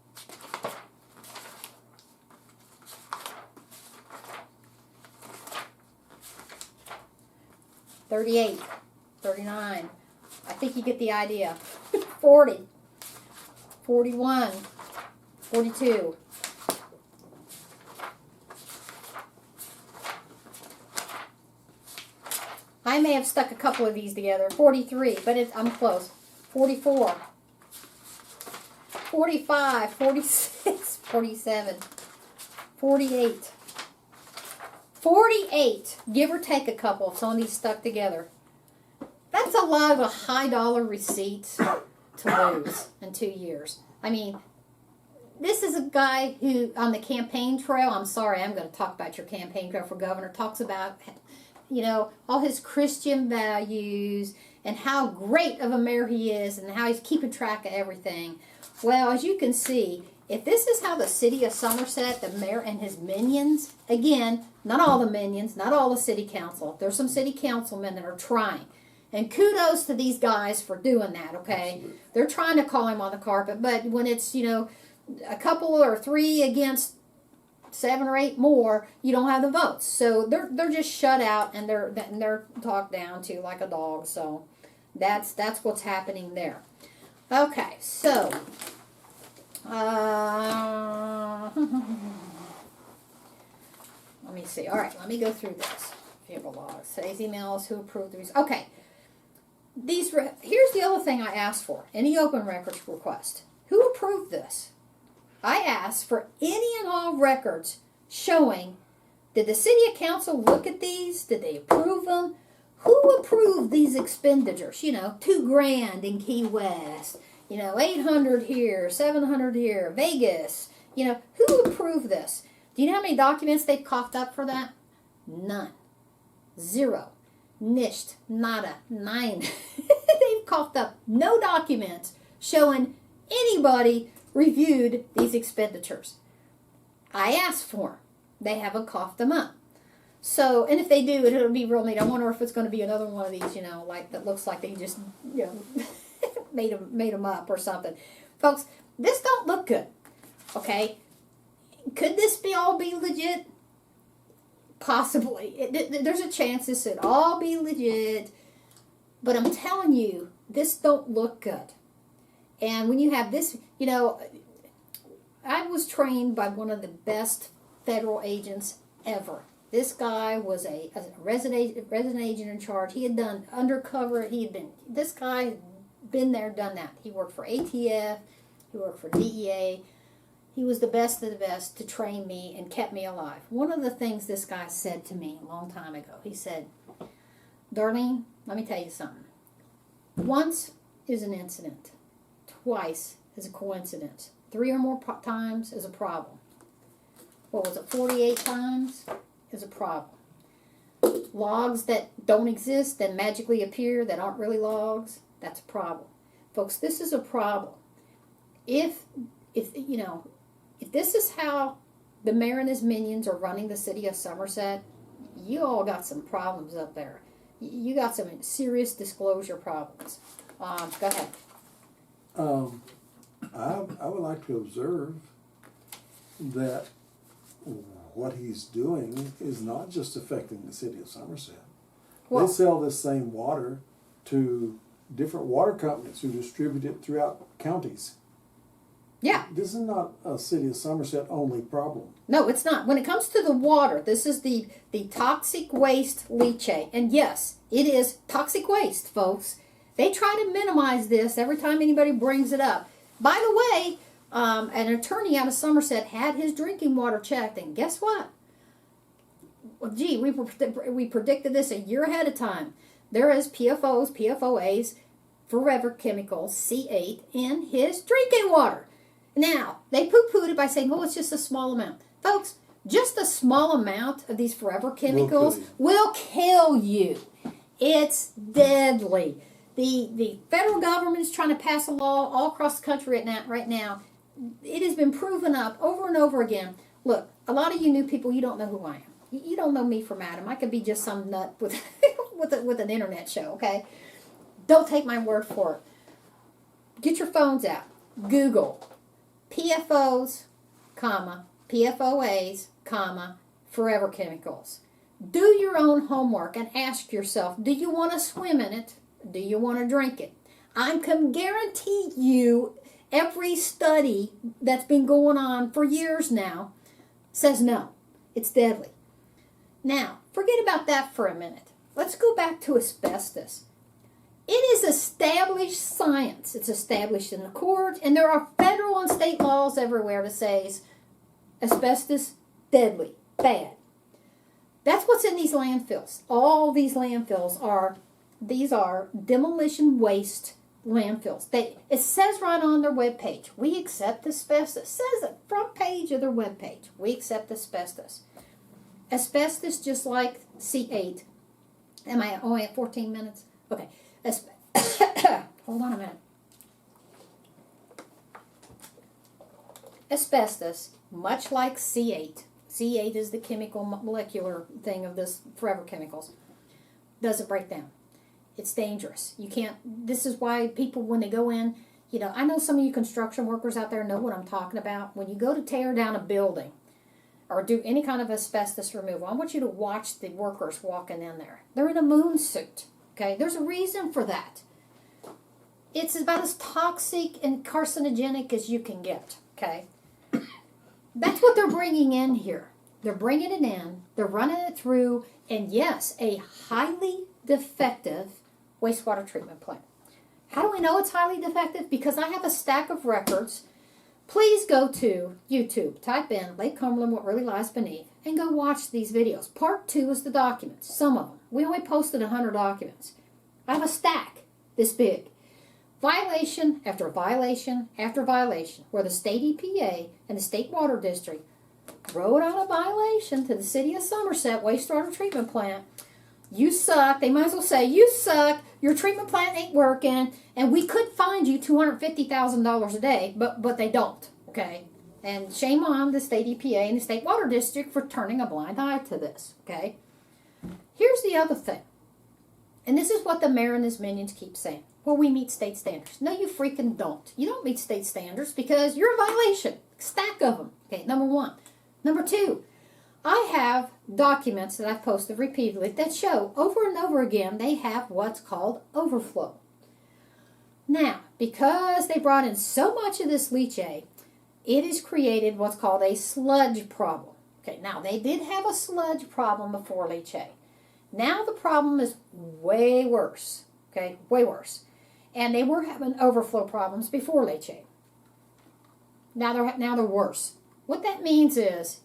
38, 39. I think you get the idea. 40, 41, 42. I may have stuck a couple of these together. 43, but I'm close. 44, 45, 46, 47, 48. 48, give or take a couple, if some of these stuck together. That's That's a lot of a high dollar receipts to lose in 2 years. I mean, this is a guy who, on the campaign trail, I'm sorry, I'm going to talk about your campaign trail for governor, talks about, you know, all his Christian values and how great of a mayor he is and how he's keeping track of everything. Well, as you can see, if this is how the city of Somerset, the mayor and his minions, again, not all the minions, not all the city council, there's some city councilmen that are trying. And kudos to these guys for doing that, okay? Absolutely. They're trying to call him on the carpet, but when it's, you know, a couple or three against 7 or 8 more, you don't have the votes. So they're just shut out and they're talked down to like a dog. So that's what's happening there. Okay, so let me see. All right, let me go through this. Vehicle logs, today's emails, who approved these? Okay, here's the other thing I asked for. Any open records request. Who approved this? I asked for any and all records showing, did the city council look at these? Did they approve them? Who approved these expenditures? You know, $2,000 in Key West. You know, 800 here, 700 here, Vegas. You know, who approved this? Do you know how many documents they've coughed up for that? None. 0. Nicht. Nada. Nine. They've coughed up no documents showing anybody reviewed these expenditures. I asked for them. They haven't coughed them up. So, and if they do, it'll be real neat. I wonder if it's going to be another one of these, you know, like that looks like they just, you know, made them up or something. Folks, this don't look good. Okay, could this all be legit? Possibly. There's a chance this could all be legit, but I'm telling you, this don't look good. And when you have this, you know, I was trained by one of the best federal agents ever. This guy was a resident agent in charge. He had done undercover. This guy had been there, done that. He worked for ATF. He worked for DEA. He was the best of the best to train me and kept me alive. One of the things this guy said to me a long time ago, he said, Darlene, let me tell you something. Once is an incident. Twice is a coincidence. 3 or more times is a problem. What was it, 48 times is a problem. Logs that don't exist, that magically appear, that aren't really logs, that's a problem. Folks, this is a problem. If you know, if this is how the mayor and his minions are running the city of Somerset, you all got some problems up there. You got some serious disclosure problems. Go ahead. I would like to observe that what he's doing is not just affecting the city of Somerset. Well, they sell this same water to different water companies who distribute it throughout counties. yeah. This is not a city of Somerset only problem. No, it's not. When it comes to the water, this is the toxic waste leachate. And yes, it is toxic waste, folks. They try to minimize this every time anybody brings it up. By the way, an attorney out of Somerset had his drinking water checked, and guess what? Well, gee, we predicted this a year ahead of time. There is PFOs, PFOAs, forever chemicals, C8, in his drinking water. Now, they poo-pooed it by saying, oh, it's just a small amount. Folks, just a small amount of these forever chemicals will kill you. It's deadly. The federal government is trying to pass a law all across the country right now. It has been proven up over and over again. Look, a lot of you new people, you don't know who I am. You don't know me from Adam. I could be just some nut with with an internet show, okay? Don't take my word for it. Get your phones out. Google PFOs, PFOAs, forever chemicals. Do your own homework and ask yourself, do you want to swim in it? Do you want to drink it? I can guarantee you every study that's been going on for years now says no. It's deadly. Now, forget about that for a minute. Let's go back to asbestos. It is established science. It's established in the court, and there are federal and state laws everywhere that says asbestos, deadly, bad. That's what's in these landfills. All these landfills are These are demolition waste landfills. It says right on their webpage, we accept asbestos. It says it, front page of their webpage, we accept asbestos. Asbestos, just like C8. Am I only at 14 minutes? Okay. Hold on a minute. Asbestos, much like C8. C8 is the chemical molecular thing of this forever chemicals. Doesn't break down. It's dangerous. You can't, this is why people, when they go in, I know some of you construction workers out there know what I'm talking about. When you go to tear down a building or do any kind of asbestos removal, I want you to watch the workers walking in there. They're in a moon suit, okay? There's a reason for that. It's about as toxic and carcinogenic as you can get, okay? That's what they're bringing in here. They're bringing it in, they're running it through, and yes, a highly defective wastewater treatment plant. How do we know it's highly defective? Because I have a stack of records. Please go to YouTube, type in Lake Cumberland, What Really Lies Beneath, and go watch these videos. Part 2 is the documents, some of them. We only posted 100 documents. I have a stack this big. Violation after violation after violation, where the state EPA and the state water district wrote out a violation to the city of Somerset wastewater treatment plant. You suck. They might as well say, you suck. Your treatment plant ain't working. And we could find you $250,000 a day, but they don't. Okay? And shame on the state EPA and the state water district for turning a blind eye to this. Okay? Here's the other thing. And this is what the mayor and his minions keep saying. Well, we meet state standards. No, you freaking don't. You don't meet state standards because you're in violation. Stack of them. Okay, number 1. Number 2. I have documents that I've posted repeatedly that show over and over again they have what's called overflow. Now, because they brought in so much of this leachate, it has created what's called a sludge problem. Okay, now they did have a sludge problem before leachate. Now the problem is way worse. Okay, way worse. And they were having overflow problems before leachate. Now they're worse. What that means is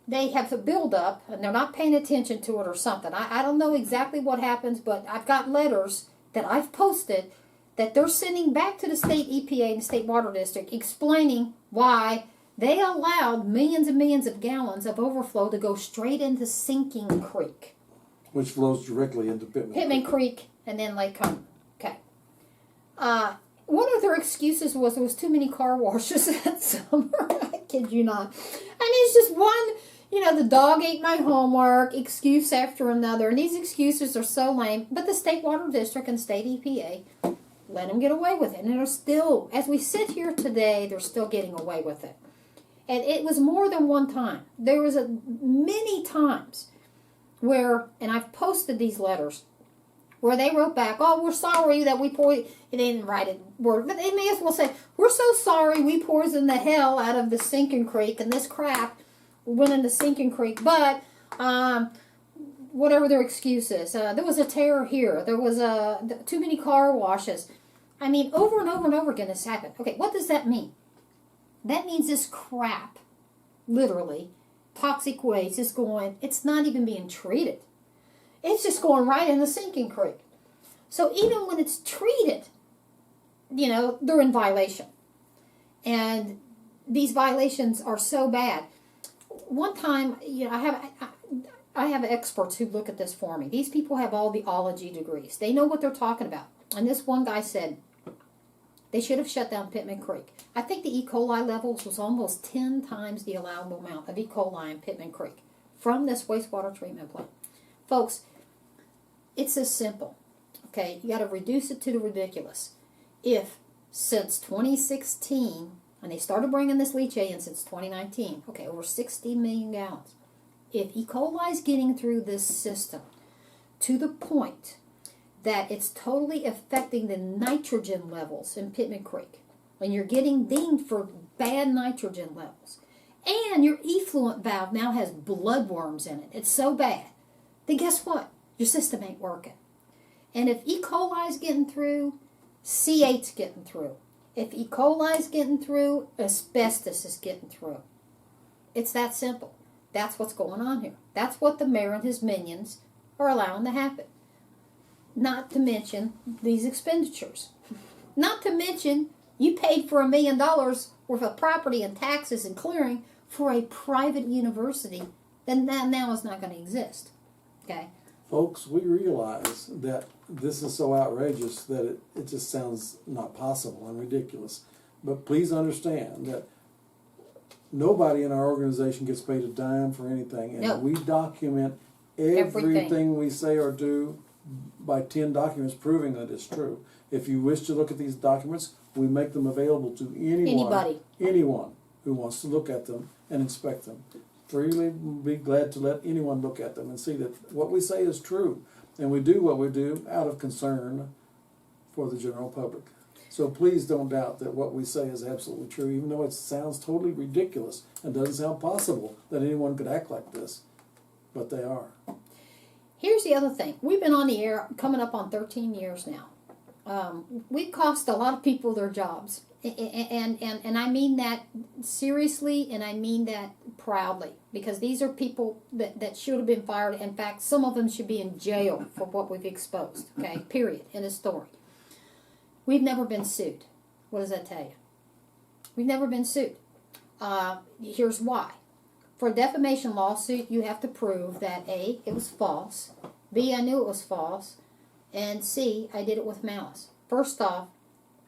they have a buildup and they're not paying attention to it or something. I don't know exactly what happens, but I've got letters that I've posted that they're sending back to the state EPA and the state water district explaining why they allowed millions and millions of gallons of overflow to go straight into Sinking Creek. Which flows directly into Pittman Creek and then Lake Cumberland. Okay. One of their excuses was there was too many car washes that summer. I kid you not. And it's just one, the dog ate my homework, excuse after another. And these excuses are so lame. But the state water district and state EPA let them get away with it. And they're still, as we sit here today, they're still getting away with it. And it was more than one time. There was many times where, and I've posted these letters, where they wrote back, oh, we're sorry that we poisoned, they didn't write it word, but they may as well say, we're so sorry we poisoned the hell out of the Sinking Creek, and this crap went into Sinking Creek, but whatever their excuse is. There was a tear here, there was too many car washes. I mean, over and over and over again this happened. Okay, what does that mean? That means this crap, literally, toxic waste is going, it's not even being treated. It's just going right in the Sinking Creek. So even when it's treated, they're in violation. And these violations are so bad. One time, I have experts who look at this for me. These people have all the ology degrees. They know what they're talking about. And this one guy said they should have shut down Pittman Creek. I think the E. coli levels was almost 10 times the allowable amount of E. coli in Pittman Creek from this wastewater treatment plant. Folks, it's as simple. Okay, you got to reduce it to the ridiculous. If since 2016, and they started bringing this leachate in since 2019, okay, over 60 million gallons. If E. coli is getting through this system to the point that it's totally affecting the nitrogen levels in Pittman Creek, when you're getting dinged for bad nitrogen levels, and your effluent valve now has bloodworms in it, it's so bad, then guess what? Your system ain't working. And if E. coli is getting through, C8's getting through. If E. coli is getting through, asbestos is getting through. It's that simple. That's what's going on here. That's what the mayor and his minions are allowing to happen. not to mention these expenditures. Not to mention, you paid for $1 million worth of property and taxes and clearing for a private university that now is not going to exist. Okay? Folks, we realize that this is so outrageous that it just sounds not possible and ridiculous. But please understand that nobody in our organization gets paid a dime for anything, and No. we document everything we say or do by 10 documents proving that it's true. If you wish to look at these documents, we make them available to anyone who wants to look at them and inspect them. Freely be glad to let anyone look at them and see that what we say is true. And we do what we do out of concern for the general public. So please don't doubt that what we say is absolutely true, even though it sounds totally ridiculous and doesn't sound possible that anyone could act like this. But they are. Here's the other thing. We've been on the air coming up on 13 years now. We've cost a lot of people their jobs. And I mean that seriously, and I mean that proudly, because these are people that should have been fired. In fact, some of them should be in jail for what we've exposed. Okay, period. End of story. We've never been sued. What does that tell you? We've never been sued. Here's why. For a defamation lawsuit, you have to prove that A, it was false, B, I knew it was false, and C, I did it with malice. First off,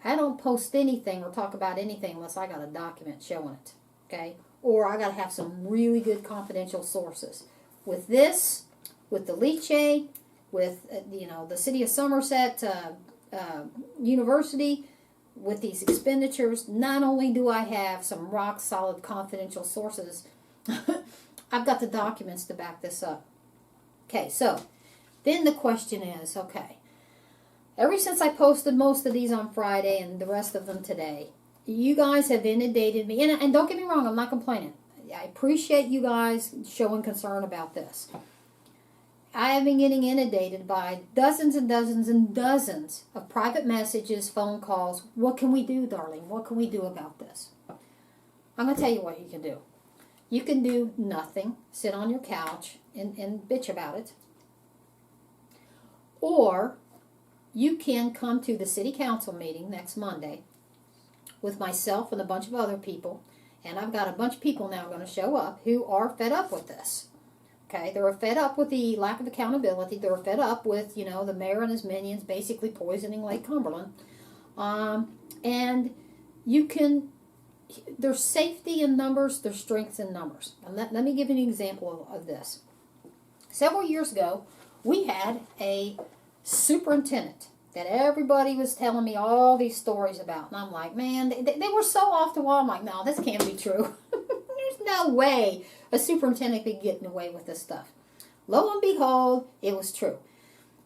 I don't post anything or talk about anything unless I got a document showing it, okay? Or I got to have some really good confidential sources. With this, with the leachate, with the city of Somerset University, with these expenditures, not only do I have some rock solid confidential sources, I've got the documents to back this up. Okay, so then the question is, okay, ever since I posted most of these on Friday and the rest of them today, you guys have inundated me. And don't get me wrong, I'm not complaining. I appreciate you guys showing concern about this. I have been getting inundated by dozens and dozens and dozens of private messages, phone calls. What can we do, Darlene? What can we do about this? I'm going to tell you what you can do. You can do nothing, sit on your couch and bitch about it. Or you can come to the city council meeting next Monday with myself and a bunch of other people. And I've got a bunch of people now going to show up who are fed up with this. Okay, they're fed up with the lack of accountability. They're fed up with, the mayor and his minions basically poisoning Lake Cumberland. And you can, there's safety in numbers, there's strength in numbers. And let me give you an example of this. Several years ago, we had a superintendent that everybody was telling me all these stories about. And I'm like, man, they were so off the wall. I'm like, no, this can't be true. There's no way a superintendent could be getting away with this stuff. Lo and behold, it was true.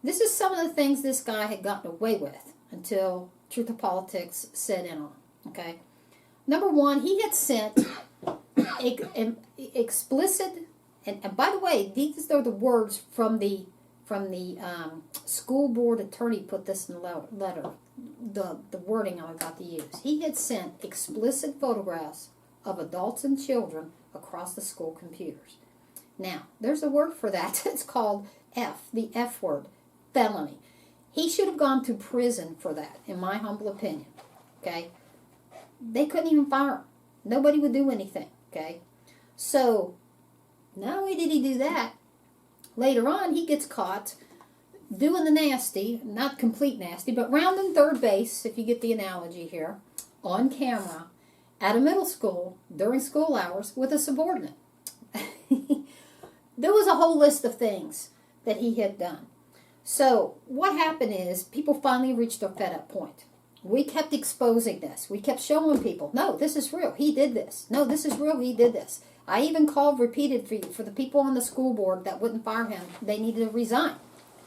This is some of the things this guy had gotten away with until Truth of Politics set in on. Okay? Number one, he had sent explicit, and by the way, these are the words from the school board attorney put this in the letter, the wording I'm about to use. He had sent explicit photographs of adults and children across the school computers. Now, there's a word for that. It's called the F word, felony. He should have gone to prison for that, in my humble opinion. Okay? They couldn't even fire him. Nobody would do anything. Okay? So, not only did he do that, later on he gets caught doing the nasty, not complete nasty, but rounding third base, if you get the analogy here, on camera, at a middle school, during school hours, with a subordinate. There was a whole list of things that he had done. So what happened is people finally reached their fed-up point. We kept exposing this. We kept showing people, no, this is real. He did this. No, this is real. He did this. I even called repeated for the people on the school board that wouldn't fire him. They needed to resign.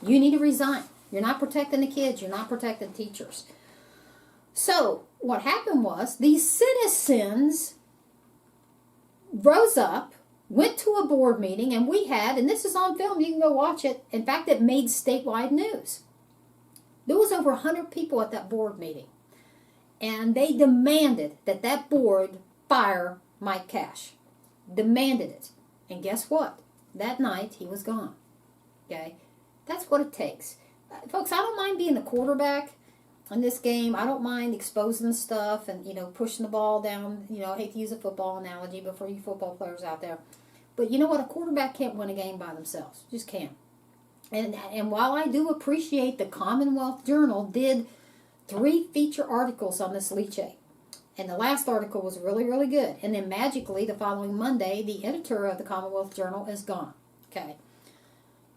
You need to resign. You're not protecting the kids. You're not protecting teachers. So what happened was these citizens rose up, went to a board meeting, and we had, and this is on film, you can go watch it. In fact, it made statewide news. There was over 100 people at that board meeting, and they demanded that board fire Mike Cash. Demanded it. And guess what? That night, he was gone. Okay? That's what it takes. folks, I don't mind being the quarterback in this game. I don't mind exposing stuff and, pushing the ball down. I hate to use a football analogy, but for you football players out there. But you know what? A quarterback can't win a game by themselves. Just can't. And while I do appreciate the Commonwealth Journal did 3 feature articles on this lychee, and the last article was really, really good. And then magically, the following Monday, the editor of the Commonwealth Journal is gone. Okay.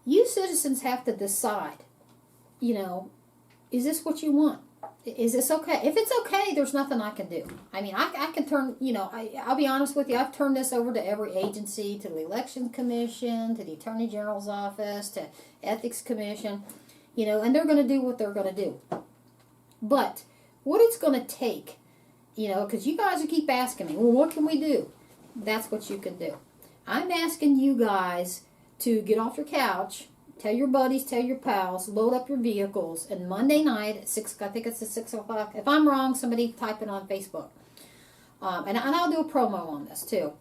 You citizens have to decide, is this what you want? Is this okay? If it's okay, there's nothing I can do. I mean, I can turn, I'll be honest with you, I've turned this over to every agency, to the Election Commission, to the Attorney General's office, to Ethics Commission, and they're going to do what they're going to do. But what it's going to take, because you guys will keep asking me, well, what can we do? That's what you can do. I'm asking you guys to get off your couch, tell your buddies, tell your pals, load up your vehicles, and Monday night at 6, I think it's at 6 o'clock. If I'm wrong, somebody type it on Facebook. And I'll do a promo on this too.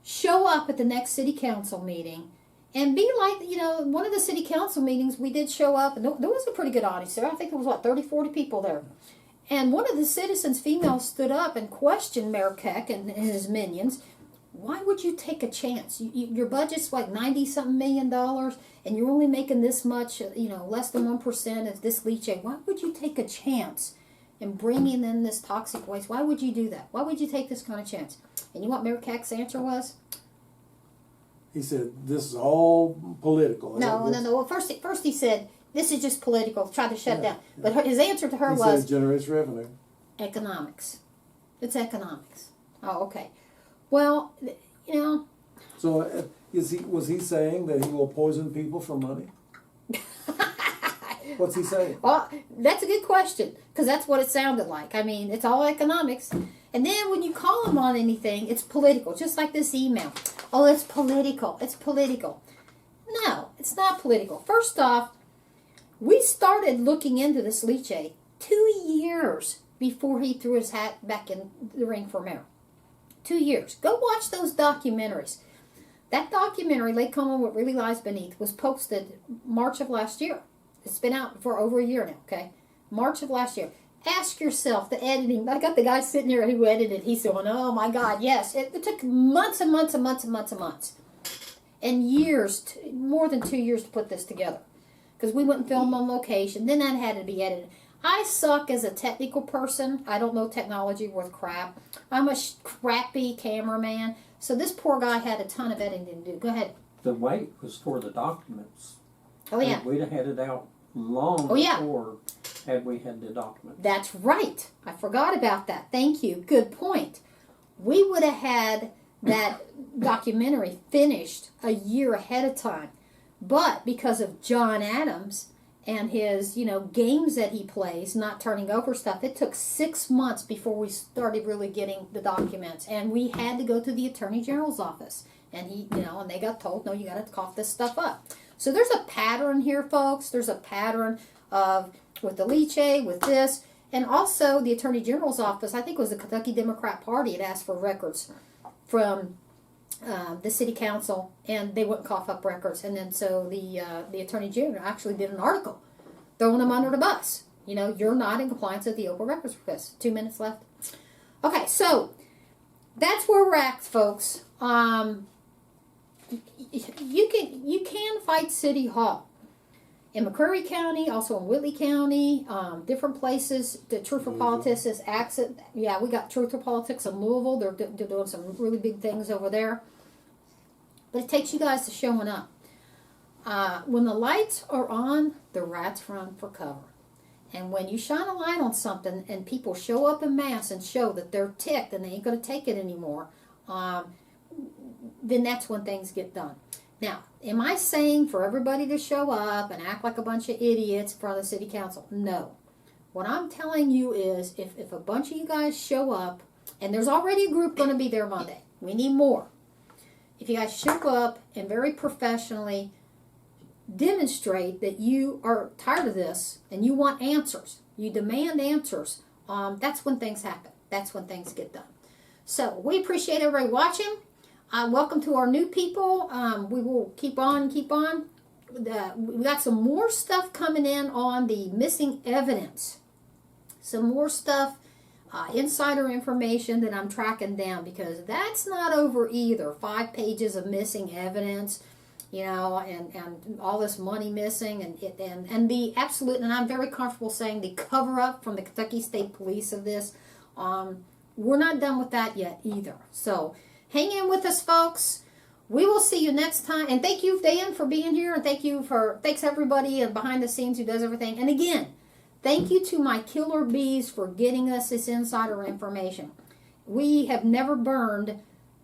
Show up at the next city council meeting and be like, one of the city council meetings we did show up, and there was a pretty good audience there. I think there was, 30, 40 people there. And one of the citizens, females, stood up and questioned Mayor Keck and his minions. Why would you take a chance? Your budget's like $90-something million, and you're only making this much, less than 1% of this lychee. Why would you take a chance in bringing in this toxic waste? Why would you do that? Why would you take this kind of chance? And you know what Mayor Keck's answer was? He said, this is all political. No. Well, first he said, this is just political. Tried to shut it down. But his answer to her was... He said it generates revenue. Economics. It's economics. Oh, okay. Well, So was he saying that he will poison people for money? What's he saying? Well, that's a good question, because that's what it sounded like. I mean, it's all economics. And then when you call him on anything, it's political, just like this email. Oh, it's political. It's political. No, it's not political. First off, we started looking into this lychee 2 years before he threw his hat back in the ring for mayor. 2 years. Go watch those documentaries. That documentary, Lake Cumberland, What Really Lies Beneath, was posted March of last year. It's been out for over a year now, okay? March of last year. Ask yourself, the editing. I got the guy sitting here who edited. He's going, oh my God, yes. It took months and months and months and months and months. And years, more than 2 years to put this together. Because we went and filmed on location. Then that had to be edited. I suck as a technical person. I don't know technology worth crap. I'm a crappy cameraman. So this poor guy had a ton of editing to do. Go ahead. The wait was for the documents. Oh, yeah. We'd have had it out long before had we had the documents. That's right. I forgot about that. Thank you. Good point. We would have had that documentary finished a year ahead of time. But because of John Adams and his, games that he plays, not turning over stuff, it took 6 months before we started really getting the documents. And we had to go to the Attorney General's office. And and they got told, no, you got to cough this stuff up. So there's a pattern here, folks. There's a pattern of, with the lychee, with this. And also the Attorney General's office, I think it was the Kentucky Democrat Party, had asked for records from the city council, and they wouldn't cough up records. And then so the Attorney General actually did an article throwing them under the bus. You're not in compliance with the Open Records request. 2 minutes left. Okay, so that's where we're at, folks. You can fight City Hall. In McCreary County, also in Whitley County, different places. The Truth for Politics is accent. Yeah, we got Truth for Politics in Louisville. They're doing some really big things over there. But it takes you guys to showing up. When the lights are on, the rats run for cover. And when you shine a light on something and people show up in mass and show that they're ticked and they ain't going to take it anymore, then that's when things get done. Now, am I saying for everybody to show up and act like a bunch of idiots in front of the city council? No. What I'm telling you is if a bunch of you guys show up, and there's already a group going to be there Monday. We need more. If you guys show up and very professionally demonstrate that you are tired of this and you want answers, you demand answers, that's when things happen. That's when things get done. So we appreciate everybody watching. Welcome to our new people. We will keep on. we got some more stuff coming in on the missing evidence. Some more stuff, insider information that I'm tracking down, because that's not over either. 5 pages of missing evidence, you know, and all this money missing, and the absolute, and I'm very comfortable saying the cover up from the Kentucky State Police of this. We're not done with that yet either. So hang in with us, folks. We will see you next time. And thank you, Dan, for being here. And thanks everybody behind the scenes who does everything. And again, thank you to my killer bees for getting us this insider information. We have never burned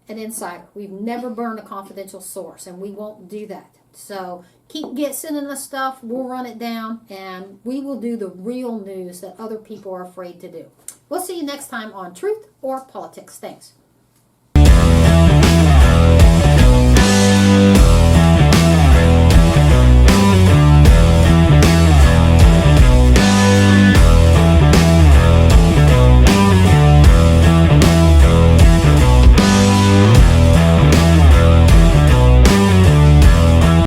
an insider. We've never burned a confidential source, and we won't do that. So keep sending us stuff. We'll run it down, and we will do the real news that other people are afraid to do. We'll see you next time on Truth or Politics. Thanks.